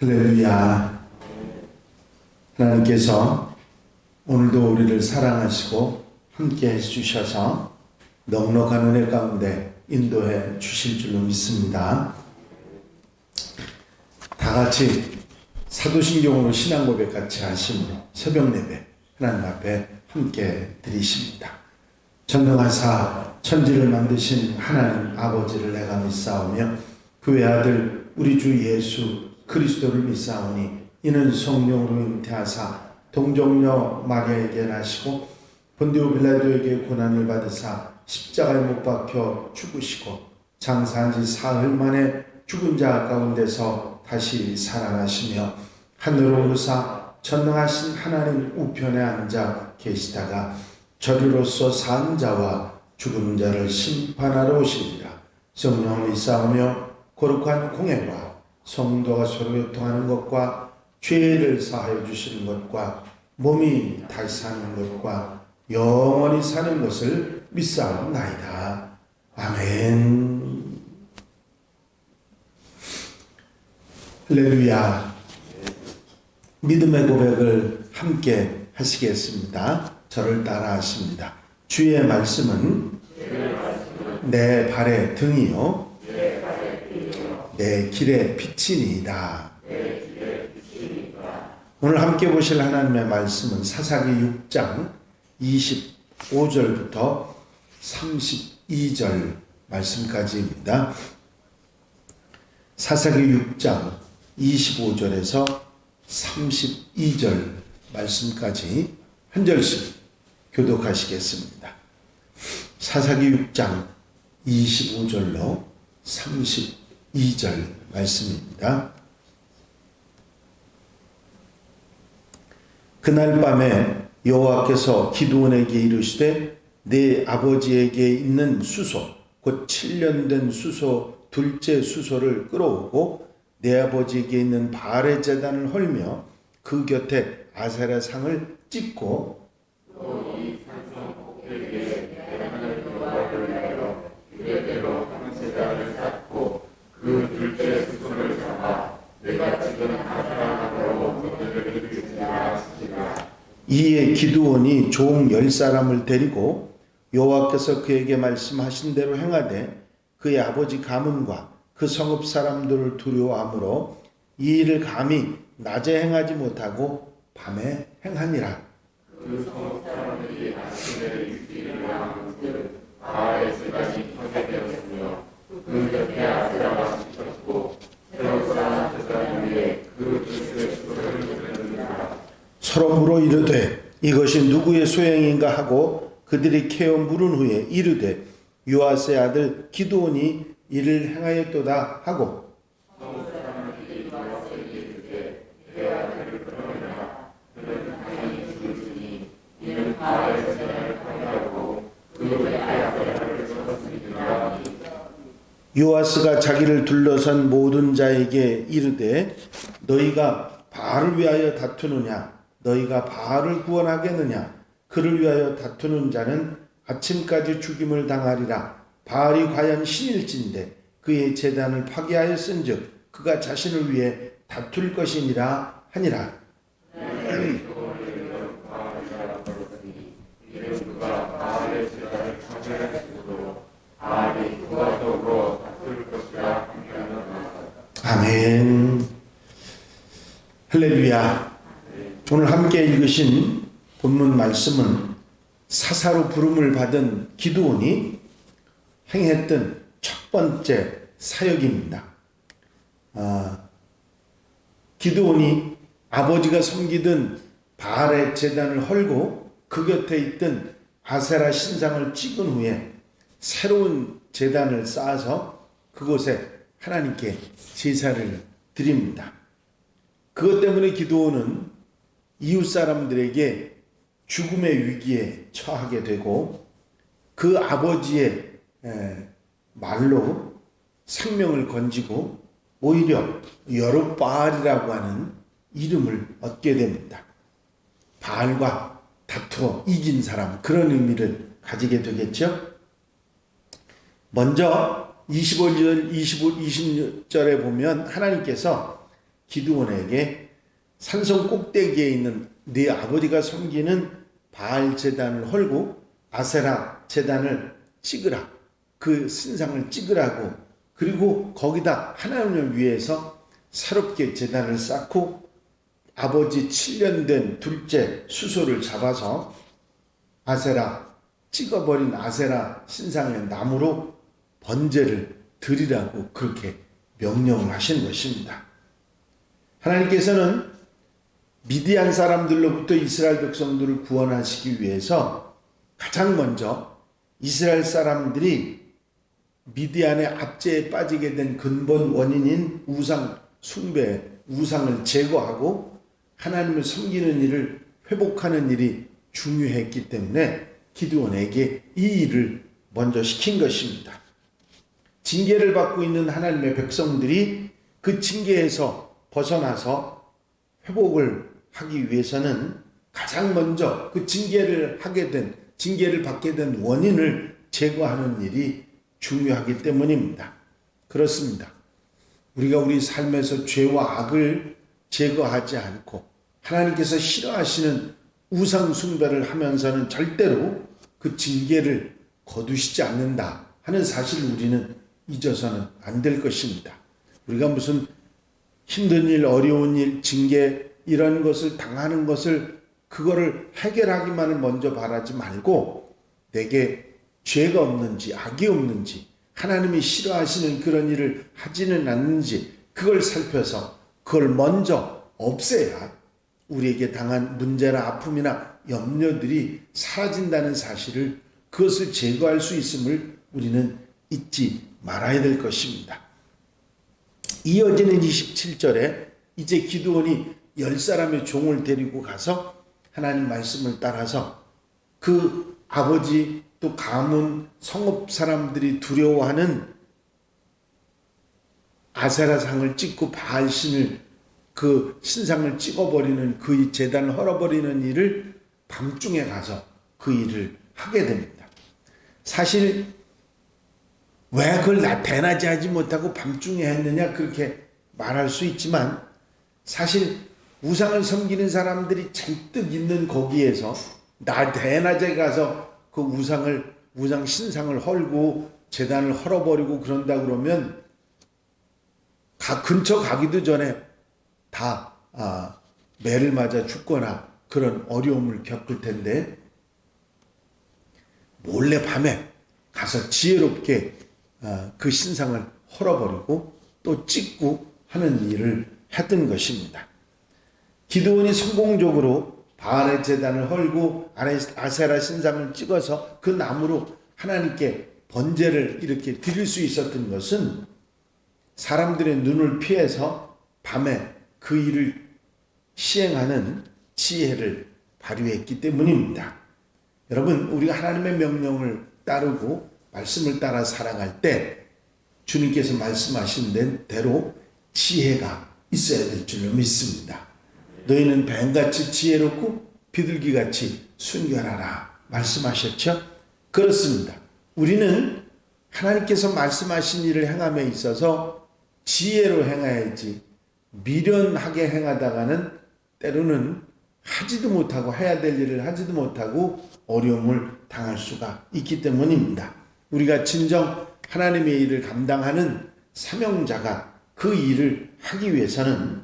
할렐루야. 하나님께서 오늘도 우리를 사랑하시고 함께 해주셔서 넉넉한 은혜 가운데 인도해 주실 줄로 믿습니다. 다 같이 사도신경으로 신앙 고백 같이 하심으로 새벽 예배 하나님 앞에 함께 드리십니다. 전능하사 천지를 만드신 하나님 아버지를 내가 믿사오며 그 외아들 우리 주 예수 그리스도를 믿사오니 이는 성령으로 잉태하사 동정녀 마리아에게 나시고 본디오 빌라도에게 고난을 받으사 십자가에 못 박혀 죽으시고 장사한 지 사흘 만에 죽은 자 가운데서 다시 살아나시며 하늘로 오르사 전능하신 하나님 우편에 앉아 계시다가 저리로서 산 자와 죽은 자를 심판하러 오시리라. 성령을 믿사오며 거룩한 공예와 성도가 서로 교통하는 것과 죄를 사하여 주시는 것과 몸이 다시 사는 것과 영원히 사는 것을 믿사옵나이다. 아멘. 할렐루야. 믿음의 고백을 함께 하시겠습니다. 저를 따라 하십니다. 주의 말씀은 내 발의 등이요 내 길의 빛이니이다. 오늘 함께 보실 하나님의 말씀은 사사기 6장 25절부터 32절 말씀까지입니다. 사사기 6장 25절에서 32절 말씀까지 한 절씩 교독하시겠습니다. 사사기 6장 25절로 32절 말씀입니다. 그날 밤에 여호와께서 기드온에게 이르시되 네 아버지에게 있는 수소 곧 7년 된 수소 둘째 수소를 끌어오고 내 아버지에게 있는 바알의 제단을 헐며 그 곁에 아세라 상을 찍고 그 둘째 수소를 잡아 내가 지금 아세라로 그들을 이르지라 하시니라. 이에 기드온이 종 10사람을 데리고 여호와께서 그에게 말씀하신 대로 행하되 그의 아버지 가문과 그 성읍 사람들을 두려워하므로 이 일을 감히 낮에 행하지 못하고 밤에 행하니라. 그 성읍 사람들이 아침에 일기를 하는즉 바알의 제단이 켜게 되었으며 그 곁에 아세라가 지켰고 새로 쌓은 제단 위에 그 둘째 수소를 드렸느니라. 서로 물어 이르되 이것이 누구의 소행인가 하고 그들이 캐어 물은 후에 이르되 요아스의 아들 기드온이 이를 행하였도다 하고 요아스가 자기를 둘러선 모든 자에게 이르되 너희가 바알을 위하여 다투느냐 너희가 바알을 구원하겠느냐 그를 위하여 다투는 자는 아침까지 죽임을 당하리라. 바알이 과연 신일진데 그의 제단을 파괴하였은즉 그가 자신을 위해 다툴 것이니라 하니라. 아멘. 할렐루야. 오늘 함께 읽으신 본문 말씀은 사사로 부름을 받은 기드온이 행했던 첫 번째 사역입니다. 기드온이 아버지가 섬기던 바알의 제단을 헐고 그 곁에 있던 아세라 신상을 찍은 후에 새로운 제단을 쌓아서 그곳에 하나님께 제사를 드립니다. 그것 때문에 기드온은 이웃 사람들에게 죽음의 위기에 처하게 되고 그 아버지의 말로 생명을 건지고 오히려 여룻바알이라고 하는 이름을 얻게 됩니다. 바알과 다투어 이긴 사람, 그런 의미를 가지게 되겠죠. 먼저 20절에 보면 하나님께서 기드온에게 산성 꼭대기에 있는 네 아버지가 섬기는 바알 제단을 헐고 아세라 제단을 찍으라. 그 신상을 찍으라고. 그리고 거기다 하나님을 위해서 새롭게 제단을 쌓고 아버지 7년 된 둘째 수소를 잡아서 아세라 찍어버린 아세라 신상의 나무로 번제를 드리라고 그렇게 명령을 하신 것입니다. 하나님께서는 미디안 사람들로부터 이스라엘 백성들을 구원하시기 위해서 가장 먼저 이스라엘 사람들이 미디안의 압제에 빠지게 된 근본 원인인 우상 숭배, 우상을 제거하고 하나님을 섬기는 일을 회복하는 일이 중요했기 때문에 기드온에게 이 일을 먼저 시킨 것입니다. 징계를 받고 있는 하나님의 백성들이 그 징계에서 벗어나서 회복을 하기 위해서는 가장 먼저 그 징계를 받게 된 원인을 제거하는 일이 중요하기 때문입니다. 그렇습니다. 우리가 우리 삶에서 죄와 악을 제거하지 않고 하나님께서 싫어하시는 우상 숭배를 하면서는 절대로 그 징계를 거두시지 않는다 하는 사실을 우리는 잊어서는 안 될 것입니다. 우리가 무슨 힘든 일, 어려운 일, 징계 이런 것을 당하는 것을 그거를 해결하기만을 먼저 바라지 말고 내게 죄가 없는지 악이 없는지 하나님이 싫어하시는 그런 일을 하지는 않는지 그걸 살펴서 그걸 먼저 없애야 우리에게 당한 문제나 아픔이나 염려들이 사라진다는 사실을 그것을 제거할 수 있음을 우리는 잊지 말아야 될 것입니다. 이어지는 27절에 이제 기드온이 10사람의 종을 데리고 가서 하나님 말씀을 따라서 그 아버지 또 가문 성읍 사람들이 두려워하는 아세라상을 찍고 바알신을 그 신상을 찍어버리는 그 제단을 헐어버리는 일을 밤중에 가서 그 일을 하게 됩니다. 사실 왜 그걸 대낮에 하지 못하고 밤중에 했느냐 그렇게 말할 수 있지만 사실 우상을 섬기는 사람들이 잔뜩 있는 거기에서 대낮에 가서 그 우상 신상을 헐고 제단을 헐어버리고 그런다 그러면 근처 가기도 전에 다 매를 맞아 죽거나 그런 어려움을 겪을 텐데 몰래 밤에 가서 지혜롭게 그 신상을 헐어버리고 또 찍고 하는 일을 했던 것입니다. 기드온이 성공적으로 바알의 제단을 헐고 아세라 신상을 찍어서 그 나무로 하나님께 번제를 이렇게 드릴 수 있었던 것은 사람들의 눈을 피해서 밤에 그 일을 시행하는 지혜를 발휘했기 때문입니다. 여러분, 우리가 하나님의 명령을 따르고 말씀을 따라 살아갈 때 주님께서 말씀하신 대로 지혜가 있어야 될 줄로 믿습니다. 너희는 뱀같이 지혜롭고 비둘기같이 순결하라 말씀하셨죠? 그렇습니다. 우리는 하나님께서 말씀하신 일을 행함에 있어서 지혜로 행해야지 미련하게 행하다가는 때로는 하지도 못하고 해야 될 일을 하지도 못하고 어려움을 당할 수가 있기 때문입니다. 우리가 진정 하나님의 일을 감당하는 사명자가 그 일을 하기 위해서는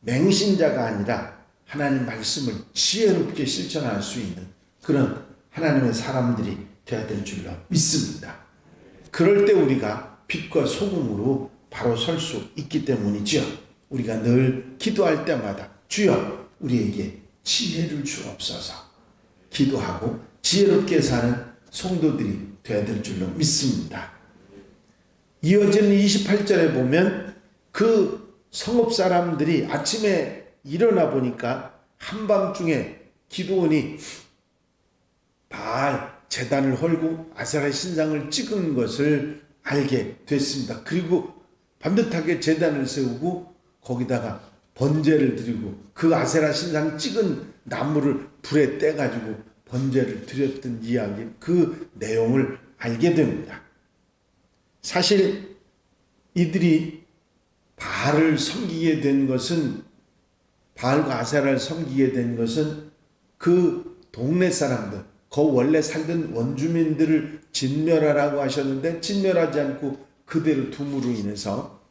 맹신자가 아니라 하나님 말씀을 지혜롭게 실천할 수 있는 그런 하나님의 사람들이 되어야 될 줄로 믿습니다. 그럴 때 우리가 빛과 소금으로 바로 설 수 있기 때문이죠. 우리가 늘 기도할 때마다 주여 우리에게 지혜를 주옵소서 기도하고 지혜롭게 사는 성도들이 되어야 될 줄로 믿습니다. 이어지는 28절에 보면 그 성읍 사람들이 아침에 일어나 보니까 한밤중에 기드온이 바알 제단을 헐고 아세라 신상을 찍은 것을 알게 됐습니다. 그리고 반듯하게 제단을 세우고 거기다가 번제를 드리고 그 아세라 신상 찍은 나무를 불에 떼가지고 번제를 드렸던 이야기, 그 내용을 알게 됩니다. 사실 이들이 바알을 섬기게 된 것은, 바알과 아세라를 섬기게 된 것은 그 동네 사람들, 그 원래 살던 원주민들을 진멸하라고 하셨는데 진멸하지 않고 그대로 둠으로 인해서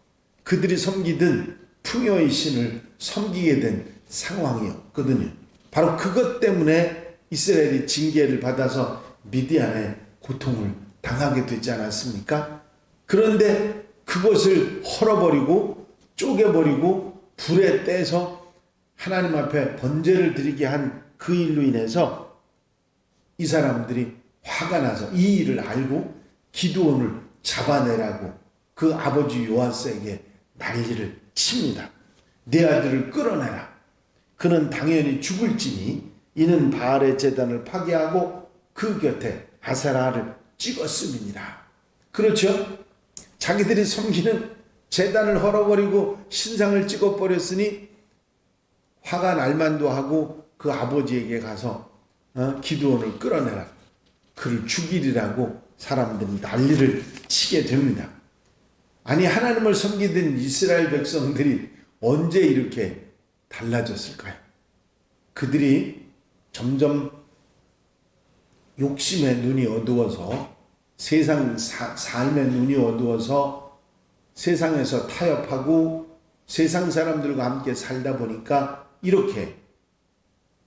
그들이 섬기던 풍요의 신을 섬기게 된 상황이었거든요. 바로 그것 때문에 이스라엘이 징계를 받아서 미디안의 고통을 당하게 되지 않았습니까? 그런데 그것을 헐어버리고 쪼개버리고 불에 떼서 하나님 앞에 번제를 드리게 한 그 일로 인해서 이 사람들이 화가 나서 이 일을 알고 기드온을 잡아내라고 그 아버지 요아스에게 난리를 칩니다. 내 아들을 끌어내라. 그는 당연히 죽을지니 이는 바알의 제단을 파괴하고 그 곁에 아세라를 찍었음이니라. 그렇죠? 자기들이 섬기는 제단을 헐어버리고 신상을 찍어버렸으니 화가 날만도 하고 그 아버지에게 가서 기드온을 끌어내라. 그를 죽이리라고 사람들이 난리를 치게 됩니다. 아니, 하나님을 섬기던 이스라엘 백성들이 언제 이렇게 달라졌을까요? 그들이 점점 욕심의 눈이 어두워서, 세상 삶의 눈이 어두워서 세상에서 타협하고 세상 사람들과 함께 살다 보니까 이렇게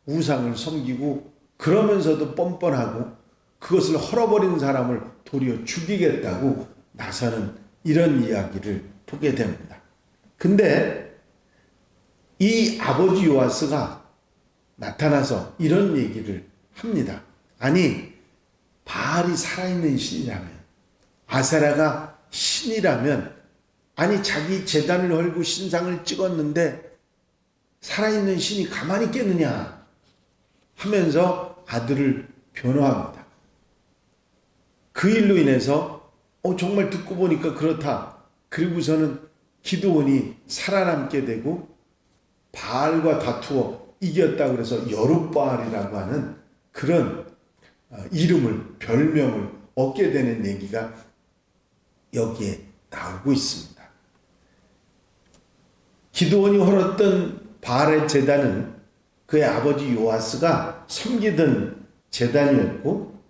우상을 섬기고, 그러면서도 뻔뻔하고 그것을 헐어버린 사람을 도리어 죽이겠다고 나서는 이런 이야기를 보게 됩니다. 근데 이 아버지 요아스가 나타나서 이런 얘기를 합니다. 아니, 바알이 살아있는 신이라면, 아세라가 신이라면, 아니 자기 제단을 헐고 신상을 찍었는데 살아있는 신이 가만히 있겠느냐 하면서 아들을 변호합니다. 그 일로 인해서 정말 듣고 보니까 그렇다. 그리고서는 기드온이 살아남게 되고 바알과 다투어 이겼다고 그래서 여룻바알이라고 하는 그런 이름을, 별명을 얻게 되는 얘기가 여기에 나오고 있습니다. 기드온이 헐었던 바알의 제단은 그의 아버지 요아스가 섬기던 제단이었고,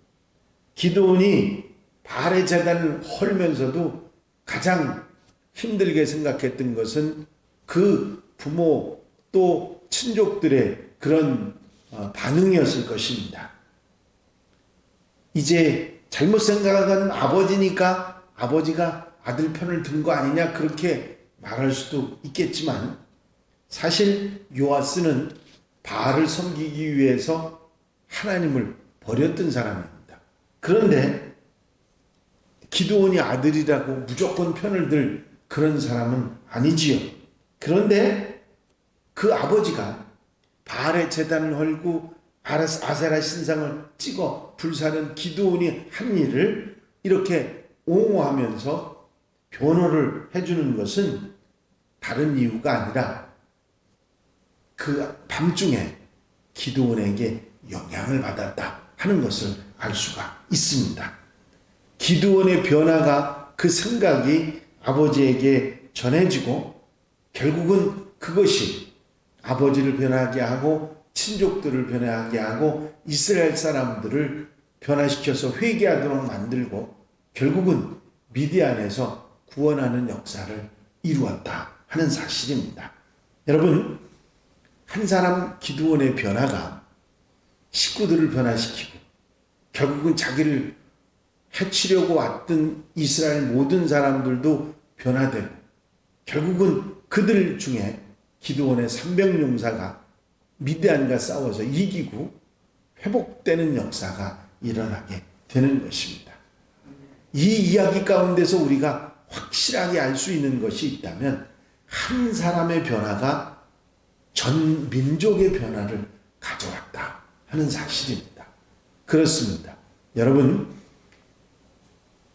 기드온이 바알의 제단을 헐면서도 가장 힘들게 생각했던 것은 그 부모 또 친족들의 그런 반응이었을 것입니다. 이제 잘못 생각한 아버지니까 아버지가 아들 편을 든 거 아니냐, 그렇게 말할 수도 있겠지만 사실 요아스는 바알을 섬기기 위해서 하나님을 버렸던 사람입니다. 그런데 기드온이 아들이라고 무조건 편을 들 그런 사람은 아니지요. 그런데 그 아버지가 바알의 제단을 헐고 아세라 신상을 찍어 불사는 기드온이 한 일을 이렇게 옹호하면서 변호를 해주는 것은 다른 이유가 아니라 그 밤중에 기드온에게 영향을 받았다 하는 것을 알 수가 있습니다. 기드온의 변화가, 그 생각이 아버지에게 전해지고 결국은 그것이 아버지를 변하게 하고 친족들을 변하게 하고 이스라엘 사람들을 변화시켜서 회개하도록 만들고 결국은 미디안에서 구원하는 역사를 이루었다 하는 사실입니다. 여러분, 한 사람 기드온의 변화가 식구들을 변화시키고 결국은 자기를 해치려고 왔던 이스라엘 모든 사람들도 변화되고 결국은 그들 중에 기드온의 300용사가 미디안과 싸워서 이기고 회복되는 역사가 일어나게 되는 것입니다. 이 이야기 가운데서 우리가 확실하게 알 수 있는 것이 있다면 한 사람의 변화가 전 민족의 변화를 가져왔다 하는 사실입니다. 그렇습니다. 여러분,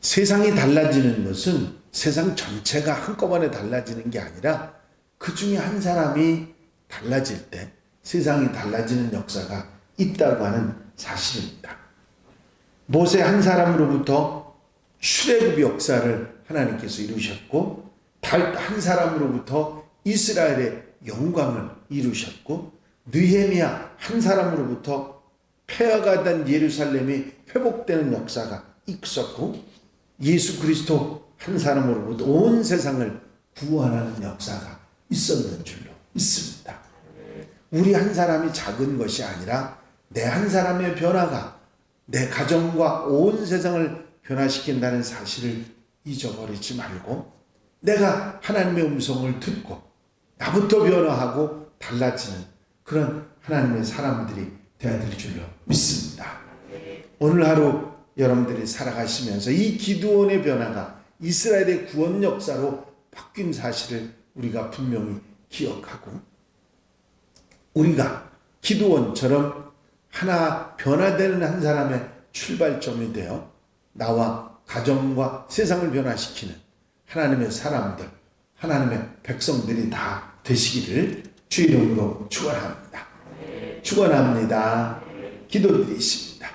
세상이 달라지는 것은 세상 전체가 한꺼번에 달라지는 게 아니라 그 중에 한 사람이 달라질 때 세상이 달라지는 역사가 있다고 하는 사실입니다. 모세 한 사람으로부터 출애굽 역사를 하나님께서 이루셨고 한 사람으로부터 이스라엘의 영광을 이루셨고, 느헤미야 한 사람으로부터 폐허가 된 예루살렘이 회복되는 역사가 있었고, 예수 그리스도 한 사람으로부터 온 세상을 구원하는 역사가 있었는 줄로 믿습니다. 우리 한 사람이 작은 것이 아니라 내 한 사람의 변화가 내 가정과 온 세상을 변화시킨다는 사실을 잊어버리지 말고, 내가 하나님의 음성을 듣고 나부터 변화하고 달라지는 그런 하나님의 사람들이 되어야 될 줄로 믿습니다. 오늘 하루 여러분들이 살아가시면서 이 기드온의 변화가 이스라엘의 구원 역사로 바뀐 사실을 우리가 분명히 기억하고, 우리가 기드온처럼 하나 변화되는 한 사람의 출발점이 되어 나와 가정과 세상을 변화시키는 하나님의 사람들, 하나님의 백성들이 다 되시기를 주의 이름으로 축원합니다. 축원합니다. 기도드리십니다.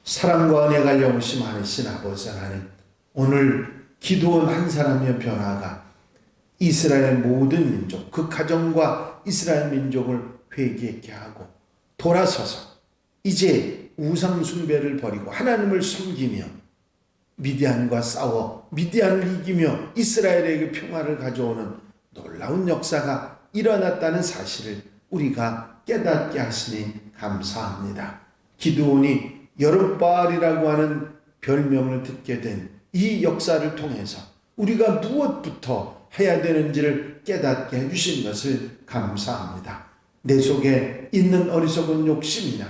사랑과 은혜가 영시 많으신 아버지 하나님, 오늘 기드온 한 사람의 변화가 이스라엘 모든 민족, 그 가정과 이스라엘 민족을 회개케 하고 돌아서서 이제 우상 숭배를 버리고 하나님을 섬기며 미디안과 싸워 미디안을 이기며 이스라엘에게 평화를 가져오는 놀라운 역사가 일어났다는 사실을 우리가 깨닫게 하시니 감사합니다. 기드온이 여룻바알이라고 하는 별명을 듣게 된 이 역사를 통해서 우리가 무엇부터 해야 되는지를 깨닫게 해주신 것을 감사합니다. 내 속에 있는 어리석은 욕심이나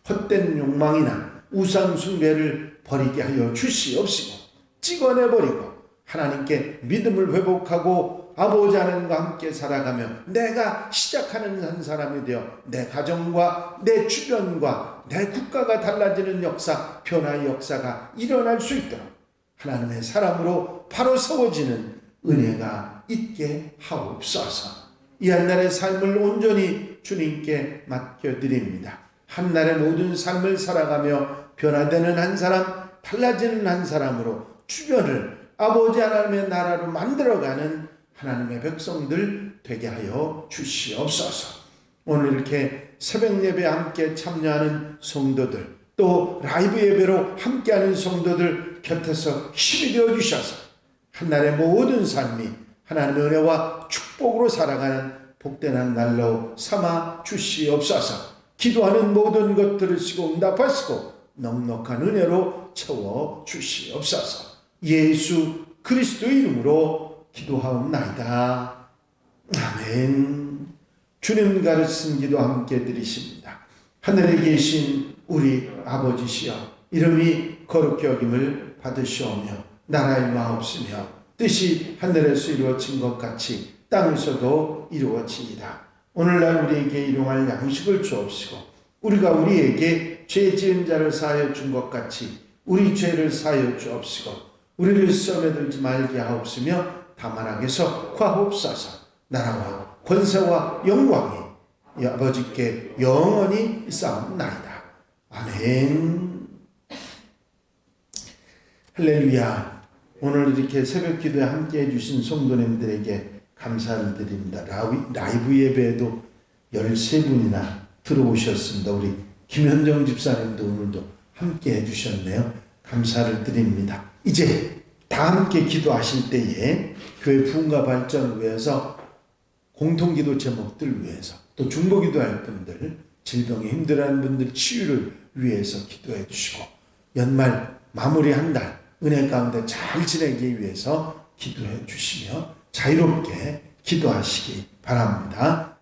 헛된 욕망이나 우상 숭배를 버리게 하여 주시옵시고, 찍어내버리고 하나님께 믿음을 회복하고 아버지 하나님과 함께 살아가며 내가 시작하는 한 사람이 되어 내 가정과 내 주변과 내 국가가 달라지는 역사, 변화의 역사가 일어날 수 있도록 하나님의 사람으로 바로 세워지는 은혜가 있게 하옵소서. 이 한날의 삶을 온전히 주님께 맡겨드립니다. 한날의 모든 삶을 살아가며 변화되는 한 사람, 달라지는 한 사람으로 주변을 아버지 하나님의 나라로 만들어가는 하나님의 백성들 되게 하여 주시옵소서. 오늘 이렇게 새벽 예배에 함께 참여하는 성도들, 또 라이브 예배로 함께하는 성도들 곁에서 힘이 되어 주셔서 한날의 모든 삶이 하나님의 은혜와 축복으로 살아가는 복된 한 날로 삼아 주시옵소서. 기도하는 모든 것 들으시고 응답하시고 넉넉한 은혜로 채워 주시옵소서. 예수 그리스도의 이름으로 기도하옵나이다. 아멘. 주님 가르친 기도 함께 드리십니다. 하늘에 계신 우리 아버지시여, 이름이 거룩히 여김을 받으시오며 나라의 마옵시며 뜻이 하늘에서 이루어진 것 같이 땅에서도 이루어지이다. 오늘날 우리에게 일용할 양식을 주옵시고 우리가 우리에게 죄 지은 자를 사하여 준 것 같이 우리 죄를 사하여 주옵시고 우리를 시험에 들지 말게 하옵시며 다만 악에서 구하옵소서. 나라와 권세와 영광이 아버지께 영원히 있사옵나이다. 아멘. 할렐루야. 오늘 이렇게 새벽 기도에 함께 해주신 성도님들에게 감사를 드립니다. 라이브 예배에도 13분이나 들어오셨습니다. 우리 김현정 집사님도 오늘도 함께 해주셨네요. 감사를 드립니다. 이제 다 함께 기도하실 때에 교회 부흥과 발전을 위해서 공통기도 제목들 위해서 또 중보기도할 분들, 질병에 힘들어하는 분들 치유를 위해서 기도해 주시고 연말 마무리 한 달 은혜 가운데 잘 지내기 위해서 기도해 주시며 자유롭게 기도하시기 바랍니다.